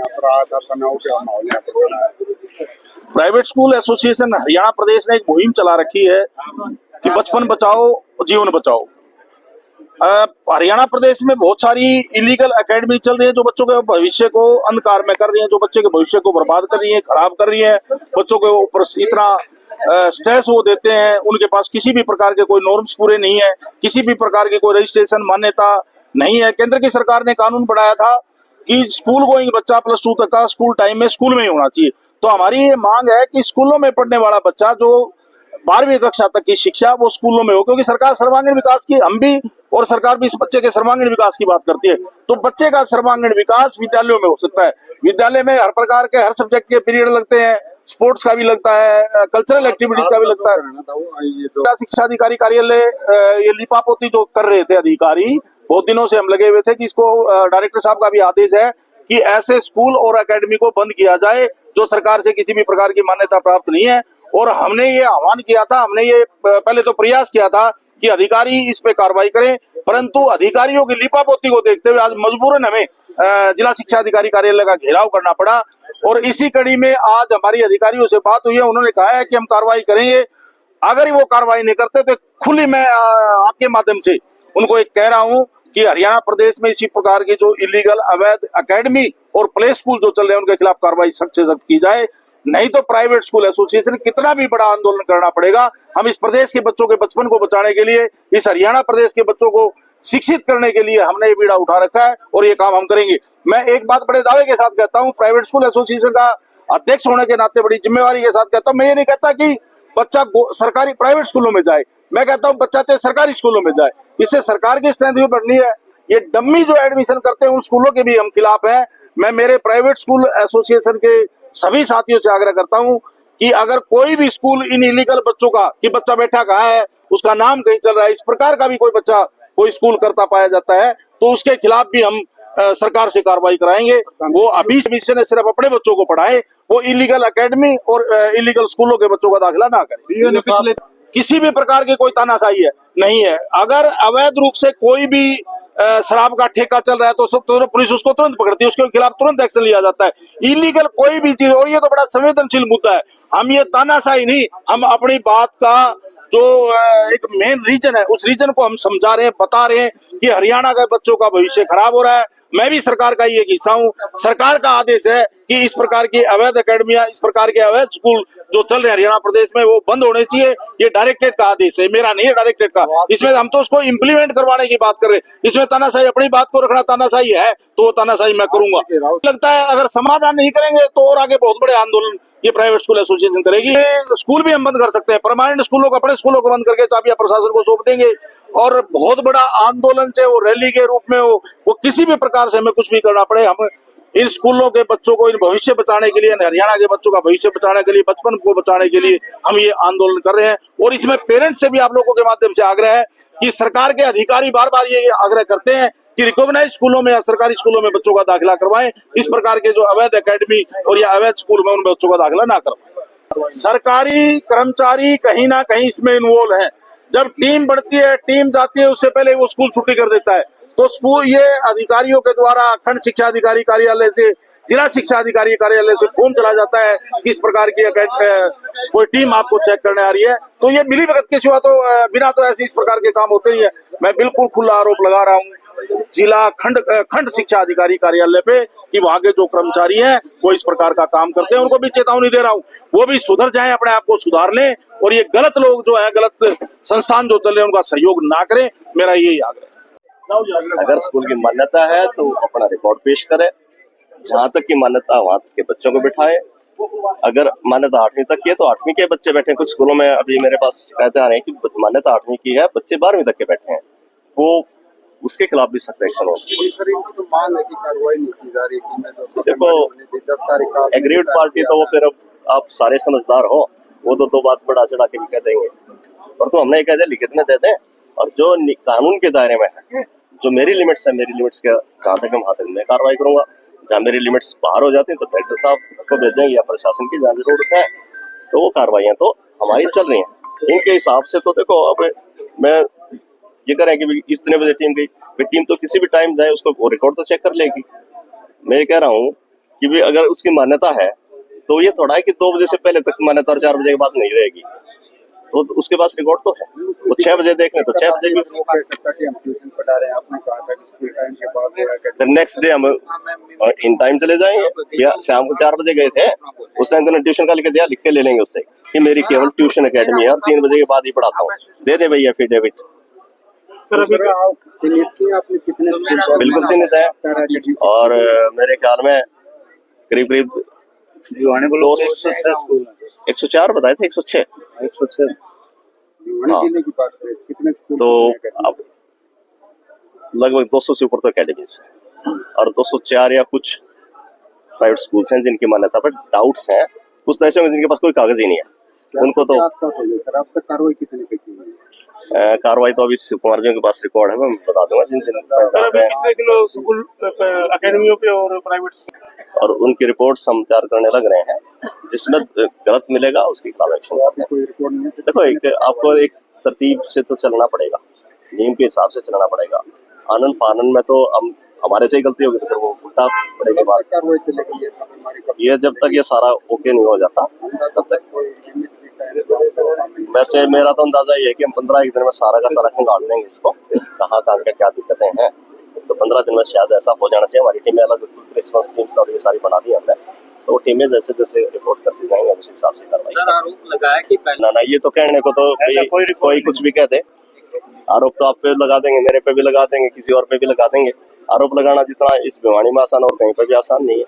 यहाँ पर आया था, तनाव के माहौल यहाँ पर बना है। प्राइवेट स्कूल एसोसिएशन हरियाणा प्रदेश ने एक मुहिम चला रखी है कि बचपन बचाओ जीवन बचाओ। हरियाणा प्रदेश में बहुत सारी इलीगल एकेडमी चल रही है जो बच्चों के भविष्य को अंधकार में कर रही है, जो बच्चे के भविष्य को बर्बाद कर रही है, खराब कर रही है। बच्चों के ऊपर इतना स्ट्रेस वो देते हैं, उनके पास किसी भी प्रकार के कोई नॉर्म्स पूरे नहीं है, किसी भी प्रकार के कोई रजिस्ट्रेशन मान्यता नहीं है। केंद्र की सरकार ने कानून बनाया था कि स्कूल गोइंग बच्चा +2 तक का स्कूल टाइम में स्कूल में ही होना चाहिए। तो हमारी ये मांग है कि स्कूलों में पढ़ने वाला बच्चा जो 12वीं कक्षा तक की शिक्षा वो स्कूलों में हो, क्योंकि सरकार सर्वांगीण विकास की, हम भी और सरकार भी इस बच्चे के सर्वांगीण विकास की बात करती है। तो बच्चे का सर्वांगीण विकास विद्यालयों में हो सकता है। विद्यालय में हर प्रकार के हर सब्जेक्ट के पीरियड लगते हैं, स्पोर्ट्स का भी लगता है, कल्चरल एक्टिविटीज का भी लगता है। जिला शिक्षा अधिकारी कार्यालय ये लिपापोती जो कर रहे थे अधिकारी, बहुत दिनों से हम लगे हुए थे कि इसको डायरेक्टर साहब का भी आदेश है कि ऐसे स्कूल और एकेडमी को बंद किया जाए जो सरकार से किसी भी प्रकार की मान्यता प्राप्त नहीं है। और हमने ये आह्वान किया था, हमने ये पहले तो प्रयास किया था कि अधिकारी इस पे कार्रवाई करें, परंतु अधिकारियों की लिपापोती को देखते हुए आज मजबूरन हमें जिला शिक्षा अधिकारी कार्यालय का घेराव करना पड़ा। और इसी कड़ी में आज हमारी अधिकारियों से बात हुई है, उन्होंने कहा है कि हम कार्रवाई करेंगे। अगर वो कार्रवाई नहीं करते तो खुली मैं आपके माध्यम से उनको एक कह रहा हूं कि हरियाणा प्रदेश में इसी प्रकार की जो इलीगल अवैध एकेडमी और प्ले स्कूल जो चल रहे हैं उनके खिलाफ कार्रवाई सख्त से सख्त की जाए, नहीं तो प्राइवेट स्कूल एसोसिएशन कितना भी बड़ा आंदोलन करना पड़ेगा। हम इस प्रदेश के बच्चों के बचपन को बचाने के लिए, इस हरियाणा प्रदेश के बच्चों को शिक्षित करने के लिए हमने ये बीड़ा उठा रखा है और ये काम हम करेंगे। मैं एक बात बड़े दावे के साथ कहता हूँ, प्राइवेट स्कूल एसोसिएशन का अध्यक्ष होने के नाते बड़ी जिम्मेवारी के साथ कहता हूँ, मैं ये नहीं कहता कि बच्चा सरकारी प्राइवेट स्कूलों में जाए, मैं कहता हूँ बच्चा चाहे सरकारी स्कूलों में जाए, इससे सरकार की स्ट्रेंथ भी बढ़नी है। ये डम्मी जो एडमिशन करते हैं उन स्कूलों के भी हम खिलाफ हैं। मैं मेरे प्राइवेट स्कूल एसोसिएशन के सभी साथियों से आग्रह करता हूं कि अगर कोई भी स्कूल इन इलीगल बच्चों का, कि बच्चा बैठा कहाँ है, उसका नाम कहीं चल रहा है, इस प्रकार का भी कोई बच्चा कोई स्कूल करता पाया जाता है तो उसके खिलाफ भी हम सरकार से कार्रवाई कराएंगे। वो अभी से सिर्फ अपने बच्चों को पढ़ाए, वो इलीगल एकेडमी और इलीगल स्कूलों के बच्चों का दाखिला ना करें। किसी भी प्रकार की कोई तानाशाही है नहीं है। अगर अवैध रूप से कोई भी शराब का ठेका चल रहा है तो पुलिस उसको तुरंत पकड़ती है, उसके खिलाफ तुरंत एक्शन लिया जाता है। इलीगल कोई भी चीज, और ये तो बड़ा संवेदनशील मुद्दा है, हम ये तानाशाही नहीं, हम अपनी बात का जो एक मेन रीजन है उस रीजन को हम समझा रहे हैं, बता रहे हैं कि हरियाणा के बच्चों का भविष्य खराब हो रहा है। मैं भी सरकार का ये हिस्सा हूँ। सरकार का आदेश है कि इस प्रकार की अवैध एकेडमियां, इस प्रकार के अवैध स्कूल जो चल रहे हैं हरियाणा प्रदेश में वो बंद होने चाहिए। ये डायरेक्टरेट का आदेश है, मेरा नहीं है, डायरेक्टरेट का। इसमें हम तो उसको इम्प्लीमेंट करवाने की बात कर रहे हैं। इसमें तानाशाही, अपनी बात को रखना तानाशाही है तो वो तानाशाही मैं करूंगा। लगता है अगर समाधान नहीं करेंगे तो और आगे बहुत बड़े आंदोलन ये प्राइवेट स्कूल एसोसिएशन करेगी। स्कूल भी हम बंद कर सकते हैं, परमानेंट स्कूलों को, अपने स्कूलों को बंद करके चाबियां प्रशासन को सौंप देंगे और बहुत बड़ा आंदोलन से वो रैली के रूप में वो किसी भी प्रकार से हमें कुछ भी करना पड़े, हम इन स्कूलों के बच्चों को, इन भविष्य बचाने के लिए, हरियाणा के बच्चों का भविष्य बचाने के लिए, बचपन को बचाने के लिए हम ये आंदोलन कर रहे हैं। और इसमें पेरेंट्स से भी आप लोगों के माध्यम से आग्रह है कि सरकार के अधिकारी बार बार ये आग्रह करते हैं कि रिकॉग्नाइज्ड स्कूलों में या सरकारी स्कूलों में बच्चों का दाखिला करवाएं, इस प्रकार के जो अवैध एकेडमी और या अवैध स्कूल में उन बच्चों का दाखिला ना करवाएं। सरकारी कर्मचारी कहीं ना कहीं इसमें इन्वॉल्व है। जब टीम बढ़ती है, टीम जाती है, उससे पहले वो स्कूल छुट्टी कर देता है, तो स्कूल ये अधिकारियों के द्वारा खंड शिक्षा अधिकारी कार्यालय से, जिला शिक्षा अधिकारी कार्यालय से फोन चला जाता है कि इस प्रकार की कोई टीम आपको चेक करने आ रही है। तो ये मिली भगत के सिवा तो बिना तो ऐसे इस प्रकार के काम होते नहीं है। मैं बिल्कुल खुला आरोप लगा रहा हूँ जिला खंड शिक्षा अधिकारी कार्यालय पे कि वहां के जो कर्मचारी हैं वो इस प्रकार का काम करते हैं। उनको भी चेतावनी दे रहा हूँ, वो भी सुधर जाएं, अपने आप को सुधार लें और ये गलत लोग जो है, गलत संस्थान जो चल रहे हैं उनका सहयोग ना करें, मेरा यही आग्रह है। अगर स्कूल की मान्यता है तो अपना रिकॉर्ड पेश करे, जहाँ तक की मान्यता वहां तक के बच्चों को बिठाए। अगर मान्यता 8वीं तक की है तो 8वीं के बच्चे बैठे। कुछ स्कूलों में अभी मेरे पास कहते आ रहे हैं कि मान्यता 8वीं की है, बच्चे 12वीं तक के बैठे हैं, वो उसके खिलाफ भी सख्त एक्शन हो। तो मांग है कि कार्रवाई नहीं की जा रही। देखो 10 तारीख का एग्रीड पार्टी तो वो फिर आप सारे समझदार हो, वो तो दो बात बढ़ा चढ़ा के भी कह देंगे, और तो हमने कह दिया लिखित में दे दें। और जो कानून के दायरे में है, जो मेरी लिमिट्स है, मेरी लिमिट्स के जहाँ तक वहां तक मैं कार्रवाई करूंगा। जहाँ मेरी लिमिट्स बाहर हो जाती है तो डायरेक्टर साहब को भेजेंगे या प्रशासन की जहाँ जरूरत है, तो वो कार्रवाइयां तो हमारी चल रही हैं इनके हिसाब से। तो देखो अब मैं ये करें कि इतने बजे टीम गई, टीम तो किसी भी टाइम जाए उसको रिकॉर्ड तो चेक कर लेगी। मैं ये कह रहा हूँ कि भी अगर उसकी मान्यता है तो ये थोड़ा है कि 2 बजे से पहले तक मान्यता और 4 बजे के बाद नहीं रहेगी। तो उसके पास रिकॉर्ड तो है, वो 6 बजे देख लें तो 6 बजे भी। वो कह सकता कि हम ट्यूशन पढ़ा रहे हैं, आपने कहा था कि स्कूल टाइम के बाद फिर नेक्स्ट डे हम इन टाइम चले जाएंगे, या शाम को 4 बजे गए थे उस टाइम तो ट्यूशन का लिख दिया, लिख के ले लेंगे उससे कि मेरी केवल ट्यूशन एकेडमी है और 3 बजे के बाद ही पढ़ाता हूँ, दे दे भैया एफिडेविट। सर आप चिन्हित किए आपने कितने स्कूल बिल्कुल चिन्हित है, और मेरे ख्याल में करीब करीब 104 बताए थे, 106 हाँ। जिले की बात करें कितने स्कूल तो अब लगभग 200 से ऊपर तो अकेडमीज है और 204 या कुछ प्राइवेट स्कूल्स हैं जिनकी मान्यता पर डाउट्स हैं, कुछ तो ऐसे होंगे जिनके पास कोई कागज ही नहीं है, उनको तो आसपास हो गए। सर अब तक कार्रवाई कितने पे की है? कार्रवाई तो अभी कुमार जी के पास रिकॉर्ड है, मैं बता दूंगा जिन दिन स्कूल अकेडमियों पे और प्राइवेट और उनकी रिपोर्ट्स हम तैयार करने लग रहे हैं, जिसमें गलत मिलेगा उसकी खिलाफ एक्शन करते हैं। कोई रिकॉर्ड नहीं है? देखो आपको एक तरतीब से तो चलना पड़ेगा, नियम के हिसाब से चलना पड़ेगा। आनन फानन में तो हम हमारे से ही गलती होगी तो फिर वो उल्टा पड़ेगे बात। कार्रवाई चलेगी ये हमारी ये जब तक ये सारा ओके नहीं हो जाता तब तक। वैसे मेरा तो अंदाजा ये है कि हम 15 एक दिन में सारा का सारा खंगाल देंगे इसको, कहाँ कहाँ क्या दिक्कतें हैं, तो 15 दिन में शायद ऐसा हो जाना चाहिए। हमारी टीमें अलग रिस्पॉन्स टीम्स और ये सारी बना दी हमने, तो टीमें जैसे जैसे रिपोर्ट करती जाएंगे उस हिसाब से कार्रवाई। आरोप लगाया कि ना ये तो कहने को तो कोई कुछ भी कहते, आरोप तो आप पे लगा देंगे, मेरे पे भी लगा देंगे, किसी और पे भी लगा देंगे। आरोप लगाना जितना इस भिवानी में आसान और कहीं पे भी आसान नहीं है।